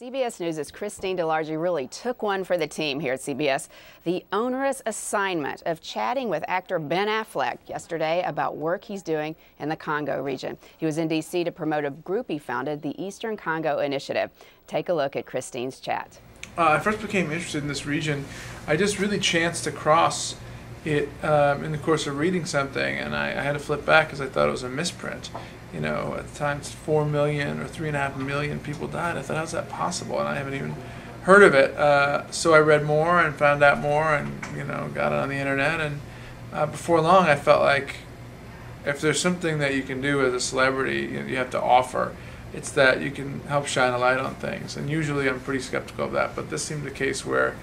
CBS News' Christine Delargy really took one for the team here at CBS. The onerous assignment of chatting with actor Ben Affleck yesterday about work he's doing in the Congo region. He was in D.C. to promote a group he founded, the Eastern Congo Initiative. Take a look at Christine's chat. I first became interested in this region. I just really chanced across it in the course of reading something, and I had to flip back because I thought it was a misprint. You know, at the time, 4 million or 3.5 million people died. I thought, how's that possible? And I haven't even heard of it. So I read more and found out more, and got it on the internet. And before long, I felt like if there's something that you can do as a celebrity, you have to offer, it's that you can help shine a light on things. And usually, I'm pretty skeptical of that. But this seemed the case where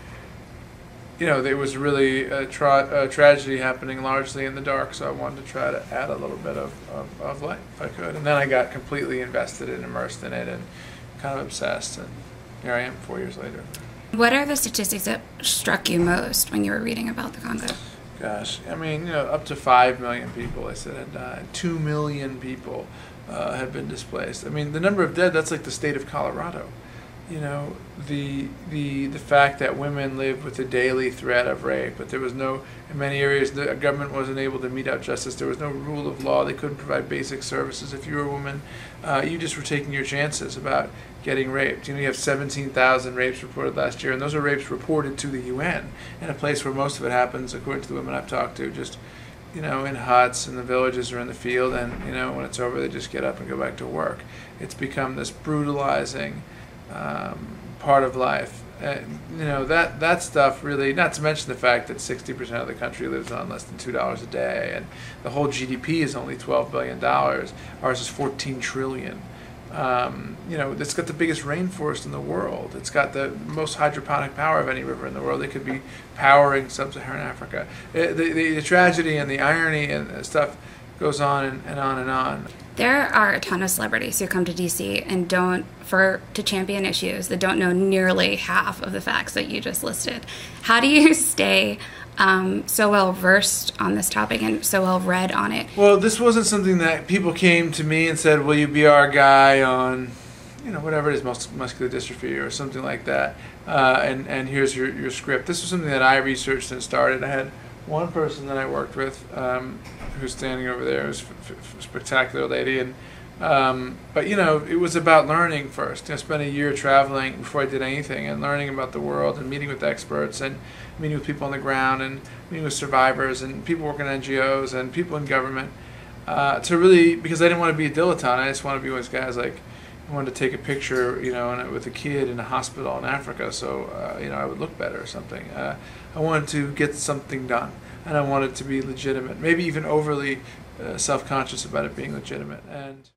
there was really a tragedy happening largely in the dark, so I wanted to try to add a little bit of light if I could. And then I got completely invested and immersed in it and kind of obsessed, and here I am 4 years later. What are the statistics that struck you most when you were reading about the Congo? Gosh, I mean, up to 5 million people, they said, had died. 2 million people had been displaced. I mean, the number of dead, that's like the state of Colorado. The fact that women live with the daily threat of rape, but there was no, in many areas, the government wasn't able to mete out justice. There was no rule of law. They couldn't provide basic services. If you were a woman, you just were taking your chances about getting raped. You have 17,000 rapes reported last year, and those are rapes reported to the UN, in a place where most of it happens, according to the women I've talked to, just in huts in the villages or in the field, and when it's over, they just get up and go back to work. It's become this brutalizing part of life. That stuff really, not to mention the fact that 60% of the country lives on less than $2 a day, and the whole GDP is only $12 billion. Ours is 14 trillion. It's got the biggest rainforest in the world. It's got the most hydroponic power of any river in the world. It could be powering sub-Saharan Africa. The tragedy and the irony and stuff goes on and on and on. There are a ton of celebrities who come to D.C. and to champion issues that don't know nearly half of the facts that you just listed. How do you stay so well versed on this topic and so well read on it? Well, this wasn't something that people came to me and said, will you be our guy on, whatever it is, muscular dystrophy or something like that, and here's your script. This was something that I researched and started. I had one person that I worked with who's standing over there, who's a spectacular lady, and but it was about learning first. I spent a year traveling before I did anything and learning about the world and meeting with experts and meeting with people on the ground and meeting with survivors and people working in NGOs and people in government to really, because I didn't want to be a dilettante. I just wanted to be one of those guys like, I wanted to take a picture, with a kid in a hospital in Africa, so I would look better or something. I wanted to get something done, and I wanted it to be legitimate, maybe even overly self-conscious about it being legitimate. And